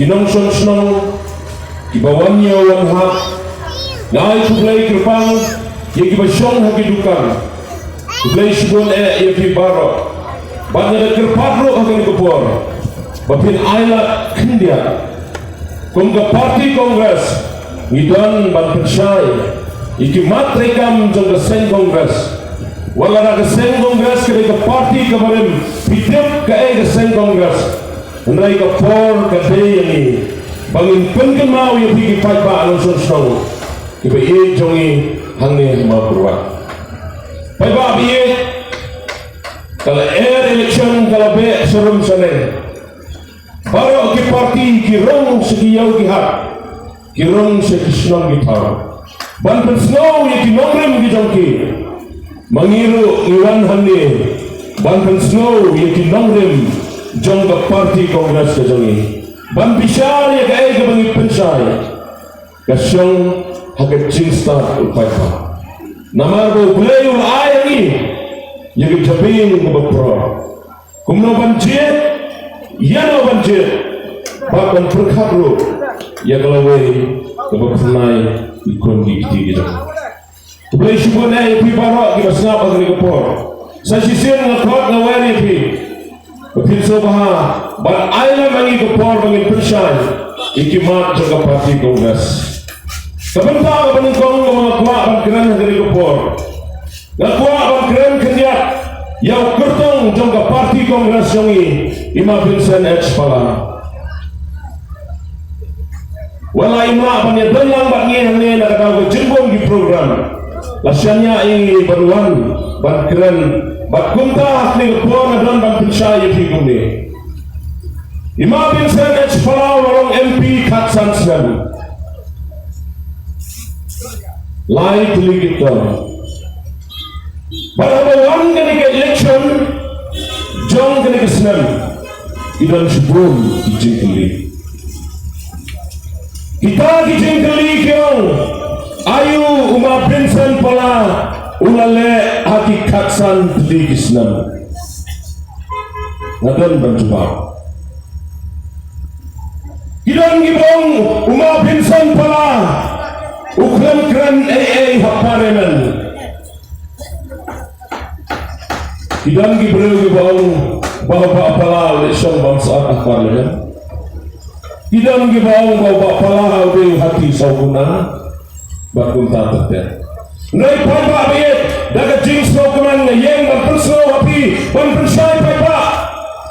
kinongson snong kibawannya wang hak ngai kublai kerpang ye kibasyong hakidukan kublai shibon ye fi baro banya kerpadro akan kepor bapin aila kindia kumga parti kongres ngidan ban pensyai iki matrekam jong sen kongres wala na sen kongres ke parti kemarin hidup ke sen kongres Andai ka por ka day ni bangin pengkemau yang pergi pajak alonson snow iba ie jongi hangni ma berwat pajak ie kalau election kalau be serum sana baru ke parti kirong sekiyau kihat kirong sekisnong gitar banten snow yang kinongrem gijongki mengiru iwan hangni banten snow yang kinongrem jong ke parti kongres ke jongi ban bishar ya ke bangi pensai kasyong hakat jinstar upaipa namar bo blayul ayani ya ke jabin ke bapro kumno banjir yano banjir bakan perkhadro ya kalawe ke bapnai ikon gigi gitu blay shubona ya pi barok ki basnap agri ke por sa sisir ngakot ngawani pi Bapin sobaha, ban aila mangi kepor mangi persai, ikimat jaga parti kongres. Kebentar kebenengkong mga kuwa ban keren dari kepor. Ngakwa ban keren kenyak, yau kertong jaga parti kongres yongi, ima Vincent H. Pala. Wala ima ban ya dalang ban ngehane nakatawa jimbong di program. Lasyanya ini baruan ban keren. Bat kunta asli kepor dan ban pensai yang ni. Ima Vincent H. Palau orang MP Katsan Sen. Lai tulik itu. Pada bawan kini ke election, jong kini ke Sen. Idan sebelum dijengkeli. Kita dijengkeli kiong. Ayu Uma Vincent Palau. Ulale hakikat san di Islam ngadon berjumpa Kidang gibong Uma Vincent Pala ukram kran AA haparemen Kidang gibong Bapak Pala lesong bangsa haparemen Kidang gibong Bapak Pala udah hati sauguna bakun tatet Nai papa biet daga jings no kuman na yeng ban persno api ban persai papa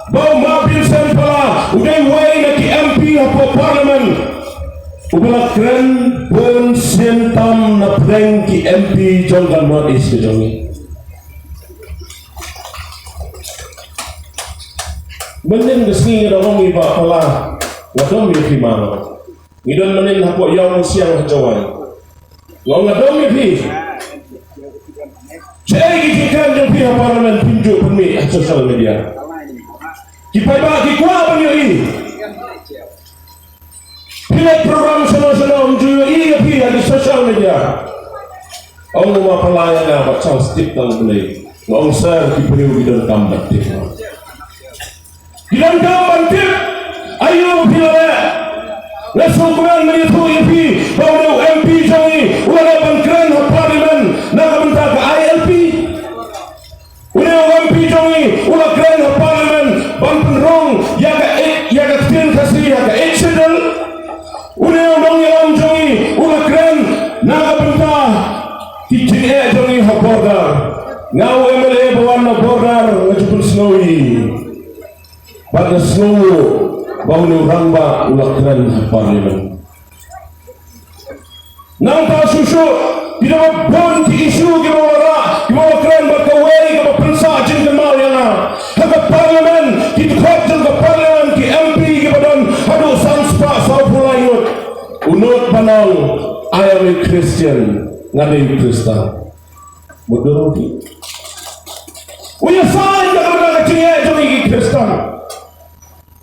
bau Ma Vincent Pala uday way na ki MP hapo parliament ubala kren pun sentam na preng ki MP jonggan mo is ke jongi menen gesni ngedong iba Pala ngadom mi kimano ngidon menen hapo yaw siang hajawan ngadom mi saya gigikan yang pihak parlemen pinjuk permit sosial media. Kita bagi kuat bagi ini. Pilih program sama-sama menjual ini pihak di sosial media. Orang rumah pelayan apa cang stip tang beli. Orang ser diberi bidang gambar tip. Bidang gambar tip. Ayo pilih. Langsung bukan menyentuh MP. Baru MP jangi. Ulah bangkran parlemen. Nak bentar ke ILP. Udah MP jongi, ulah keren parlemen, bangpen rong, yaga tin kasih, yaga eksidal. Udah orang yang jongi, ulah keren, naga bentar, kicin jongi ha border. Ngau MLA bawan na border, ngajupun snowy. Pada snow, bau ni ramba, ulah keren ha parlemen. Nang ta susu, tidak bon ti isu gimana, gimana keren berkawai, gimana pensa jin kemal yang na. Haga parlemen, kita khotjel ke parlemen, ki MP gimana, hadu sanspa saupulayut. Unut panau, I am a Christian, ngadai Kristen. Bodoh ki. Uya sai gimana kecil jadi Kristen.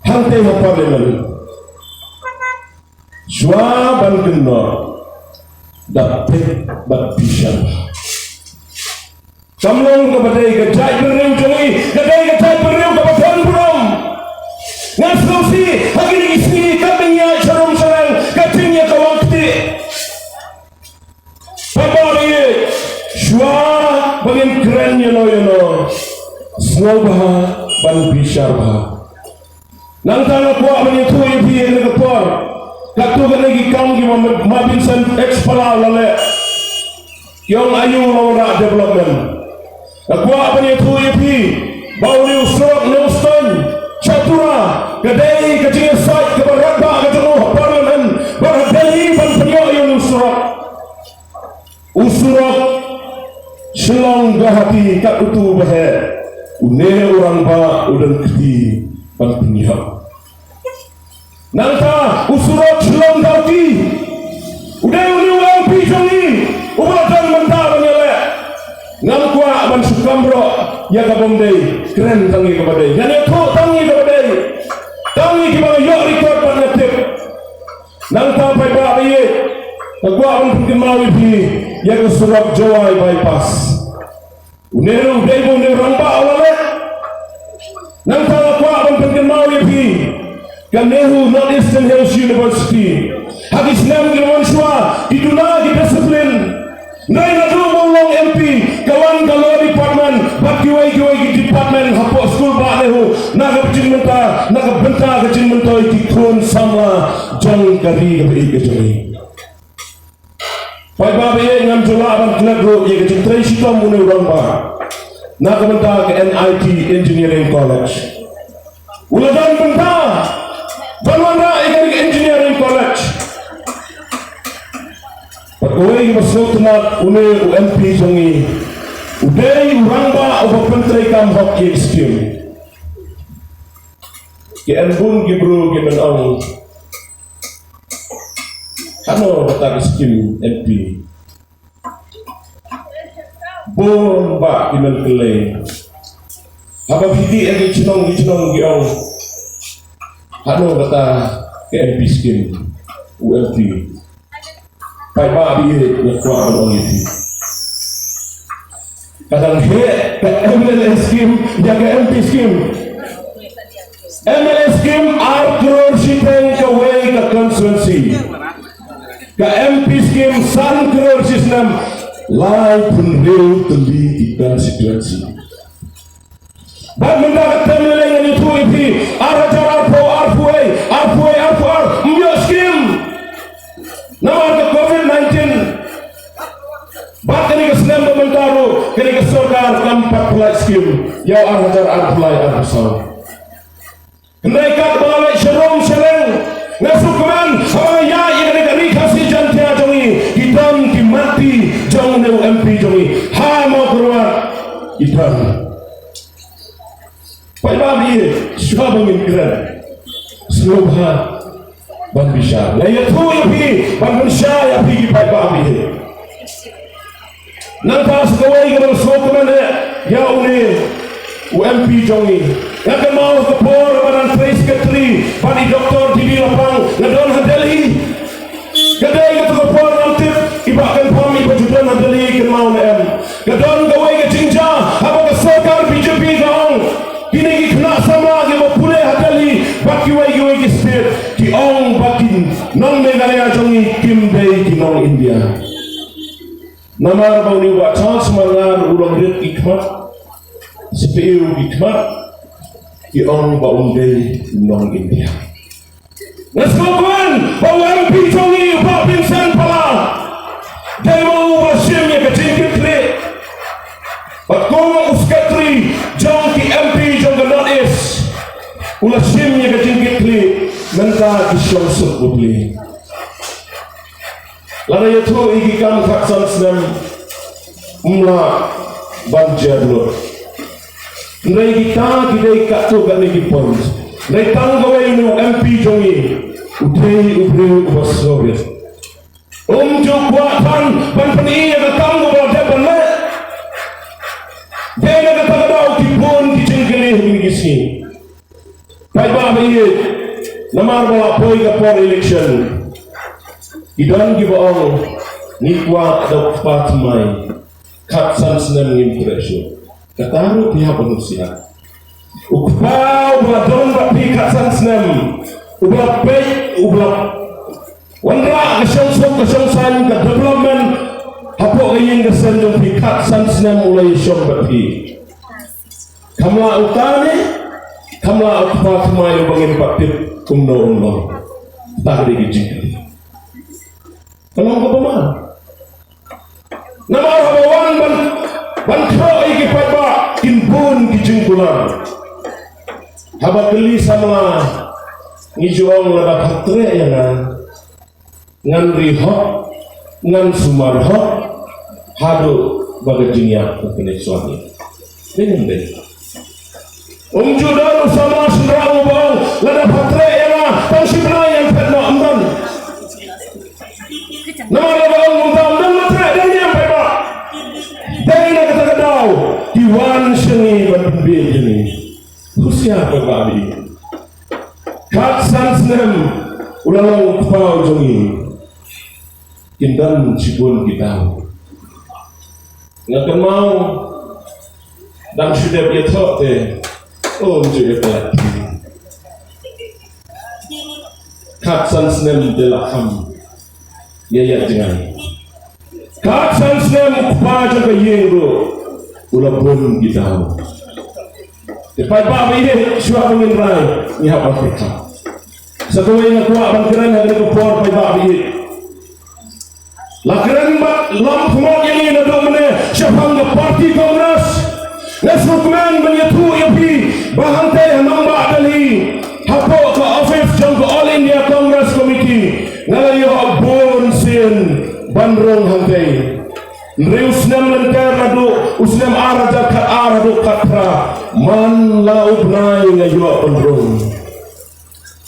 Hantai ha parlemen. Jua ban kenor. Dapat berpisah. Samlong kepada gajah beriu jongi, gajah beriu kepada belum. Ngaslosi hari ini kami Semua bah ban bishar bah. Nantang kuat menyentuh yang dia nekapor. Katu kan lagi kam gimana mabinsan ekspala lale. Yang ayu lawan development. Kuat menyentuh yang dia. Bau ni usrok ni uston. Catura kedai kecil site keberapa kejenuh parlimen berdali ban penyo yang usrok selong gahati kat utu bahe. Une orang ba udan keti pan penyo. Nanta usrok selong gahati. Udah uni ulang pisang ni. Ubatan mentah menyele. Ngam kuat ban sukamro ya kabomdei keren tangi kabadai. Dan itu tangi kabadai. Tangi kibang yok record pan netip. Nanta pai ba ye. Kuat ban pengemawi bi ya ke Surak Jawa bypass. Uneru debo ne ramba oleh. Nanta kuat ban pengemawi bi Kanehu North Eastern Hills University. Habis 6 km di dunia di disiplin. Nai nadu mong MP kawan kalau department bakiwai kiwai department hapok school ba lehu naga bejin menta naga benta kecil mentoi tikun sama jong kari ke joi. Pai ba be ngam jola ban knagro ye kecil trai sitom mune urang ba. Naga benta ke NIT Engineering College. Uladan benta banwana Engineering College. Pagkawai masuk tenat une UMP jongi udai urangba oba pentrai kam hok ye skim ke anbun gibru giben ong hano batak skim MP bon ba gimen kele haba bidi agi chinong gi ong hano batak ke MP skim UMP pai ba bi kuat orang itu. Kadang he MLA scheme jaga MP scheme. MLA scheme Arthur Shiteng kawai ke constituency. Ke MP scheme San Kror system live pun real teli di constituency. Dan mendapat MLA yang itu arajar arfuai myo scheme. Nama ke COVID-19 Bahkan ini kesenam mementaru kini kesodar keempat pelai skim Yau arajar arfulai arfusau Kenaikan balai syarung seleng Ngasukuman ya yang negeri kasih jantia jongi Hitam dimati jong neu MP jongi Ha mau keluar hitam Pak Ibabi suka mengimpiran Seluruh ban bisa la ya tu yapi ban bisa yapi pai ba bi nan pas kawai ga so kuma ne ya uni UMP jongi ya ke mau ke por ban trace secretary pani doktor di lapang na don Delhi kadai ga ke por nanti ibakan pami bajudan Delhi ke mau na ga don kawai ga jinja apa ke sokar BJP gaong kini kena sama ge mo pule Delhi bakiwai ge state ki ong bakin non Meghalaya jongi Kim Day ki non India namar bauni wa chance mangar ulang rit ikmat CPU ikmat ki ong baun day non India nasmokan bawa MP jongi Pak Vincent pala demo wasim ya kecil kle bakong uskatri jong ki MP jong North East ulasim ya kecil kle Nanta kisyong sukubli Lana yaitu igikan kaksan senam Mula banjar lo Nrai kita kidai kaktu gak negi pons Nrai tanggawai nu MP jongi Udai ubri ubasori Kuatan ban peni yang ketanggu bawa depan le Dia yang ketanggadau kipun kicing-kini hingisi Baik bahagia Namar bawa poi ke por election Idan gibaong Nikwa ada patmai Katsan senam impression Kataru pihak manusia Ukpau beladon bapi katsan senam Ublah baik Ublah Wandra kesyong-san ke development Hapok ingin kesan jompi katsan senam mulai syong bapi kamla utane kamla utpa kemayo bangin patip umno tak digijik kalau ko ba nama habawan ban kho iki patba kinbun kijingkulan haba geli sama ngijuang lada patre yang ngan riho ngan sumarho hadu baga jinya kene suami dengan deh umjudan sama sendramu bang lada patre yang tangshibna yang pedna amdan nama lada umtam dan matre dan yang peba dari nak kata kadau diwan seni berpembir ini khususnya berbagi kat sansnem ulang kepau jongi kindan cibun kita ngakan mau dan sudah biasa teh oh juga pelat kat sansnem delaham ya jangan kat sansnem kepau jongi yengro ulang pun kita depan bapa ini suara mengirai ni apa kita satu yang kuat bangkiran hari kepor pai bapa ini lakiran bak lam semua yang ini ada mana siapang ke parti kongres nesukman menyatu yapi bahantai nambah dali hapo ke office jang ke all India Congress Committee ngalayo bon sin bandrong hantai Usnem lengkar radu, usnem araja kat aradu katra, man laut naik ngayu pendrung.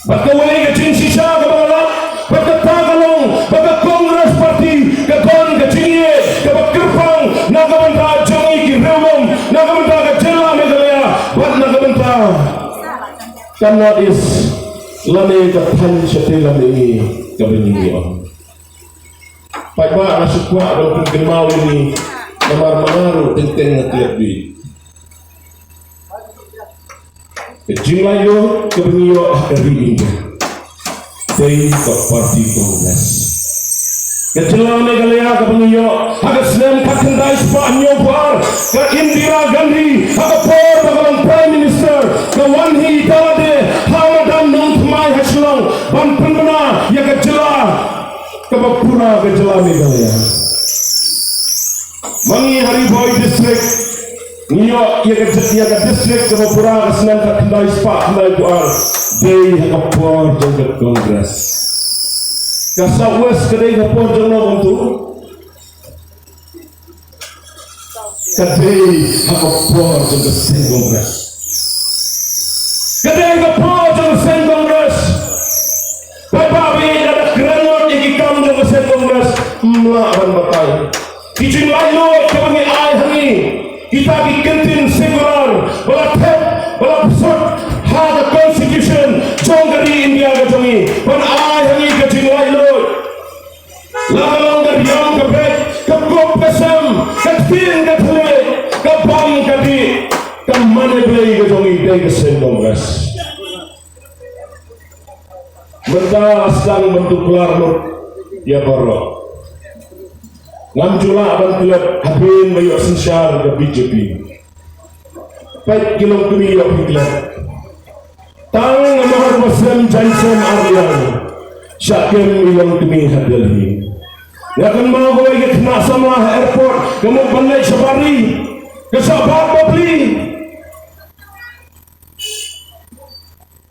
Baka wali ke cing sisa ke bawah, baka tagalong, baka kongres parti, ke kon ke cingie, ke bakirpang, naga benta jongi ki rewom, naga benta ke jela Meghalaya, buat naga benta. Karena is lane ke tan setela ini ke beninggion. Pagba nasukwa dalam penggemau ini namar-manaru tenteng ngetiap duit kejinglayo kebengiyo hari ini dari ke parti kongres kejelang Meghalaya kebengiyo agak senem kakendai Spanyol buar ke Indira Gandhi agak por bagaimana Prime Minister ke Wanhi Dalade Hamadan Nungtmai Hasilong ban penbena ya kejelang Kebapura Gejala Meghalaya Mangi Hariboy District Niyo ia ke district Kebapura kesenan kakendai Spak Kendai Buar Day Hakapor Jangkat Kongres Ka Southwest Kedai Hakapor Jangkat Untuk Kedai Hakapor Jangkat Sen Kongres Kedai Hakapor Jangkat Sen Kongres Bapak ada granat yang ikam dengan sen kongres melawan batai. Kijin lalu kebangi ai hangi kita bikin sekular belatep belapsut hada constitution jongari India kejongi pan ai hangi kijin lalu lalang dari yang kebet kebuk kesem ketin ketule kebang kadi kemana beli kejongi dari sen kongres. Benda sedang bentuk kelar ya baro ngamjula abang kelab habin bayu sensyar ke BJP baik kilong kumi yuk kelab tang namahar Muslim Jansen Aryan syakim ilong kumi hadalhi ngakan mau gue ke kena sama airport kamu bandai sabari kesabar babli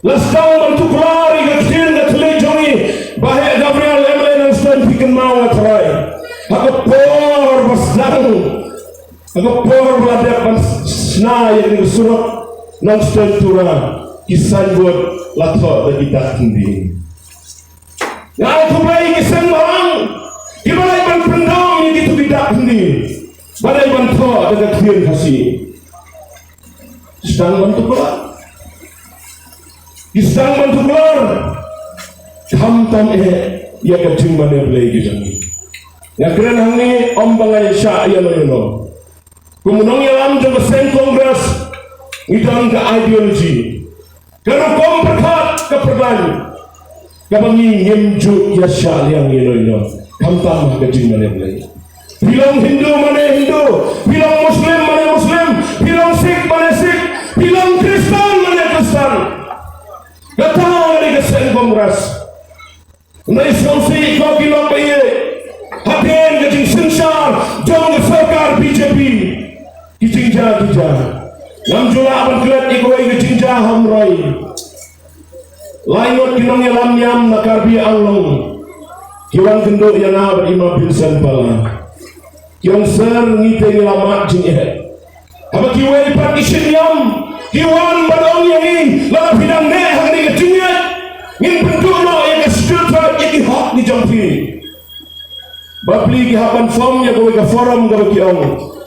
Lastang bentuk lari kecil ke telejongi bahaya Gabriel Emre dan Stan bikin mau terai aku por basdang aku por beladap sna yang surat non Stan tura kisan buat lato bagi tak tinggi ya aku baik kisan barang gimana iban pendam yang itu tidak tinggi pada iban to ada kecil kasih sedang bentuk lari Isang bantu keluar Kamtam ya kecing mana beli gitu yang keren hangi om bangai syah ya no kemunong yang juga sen kongres ngidang ke ideologi kalau kom berkat ke perdan kabangi ngimju ya syah yang no kamtam kecing mana beli bilang Hindu mana Hindu bilang Muslim mana Muslim bilang Sikh mana Sikh bilang Kristen mana Kristen datang dari kesen kongres nai songsi kau bilang bayi haden kecing sensar jom sarkar BJP kecing jah nam jula aban kelet ikoi kecing jah hamrai lainot kinong yalam yam nakarbi anglong kiwan kenduk yana berima bilsan pala kiwan ser ngite ngelamat jingeh apa kiwan partition yam kiwan badong yang lala bidang ne hangni kecingnya ngin bentuk no yang sejuta yang hak ni jampi babli kihapan form ya ke forum ke kiong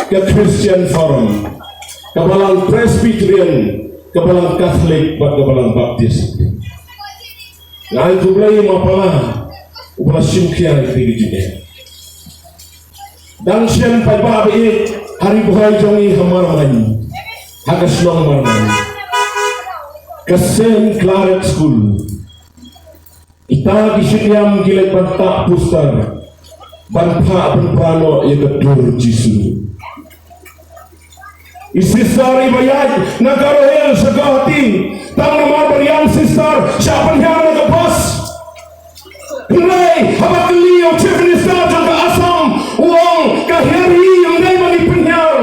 ke Christian forum ke balang Presbyterian ke balang Catholic ke balang Baptist nah itu mulai mapala upala simkia itu gini dan sian paiba abe hari buhay jongi hamar mani hagas long marman ke Saint Claret School ita gisinyam gilek bantak pustar banpa penprano ya kedur jisu isisar ibayad nagarohel sagahati tang nomor beriang sisar siapa yang ke bos nilai apa keliau chief minister jangka asam uang kahiri yang nilai bagi penyar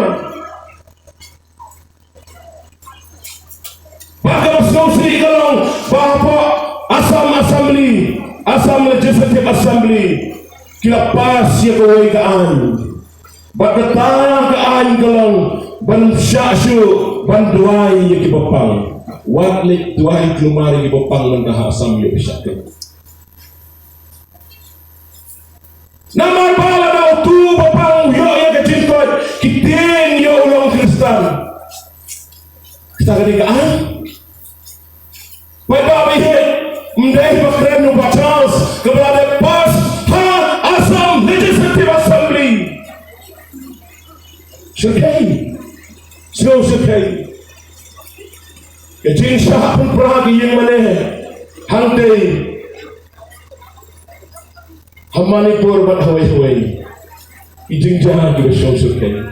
bahkan sengsi kalau bahawa asam legislative assembly kila pas ya kawai kaan bakatang kaan galang ban syasyu ban duai ya kibapang watlik duai kelumari kibapang nang asam ya bisyakan namar bala daw tu bapang yo ya kecinkot kiting yo ulong Kristen kita ketigaan pada bihe mendai bakren nu batas kepada pas Assam Legislative Assembly syukai kecing syah pun peragi yang mana hantai hamani pur bat hawai ijing jahat juga syukai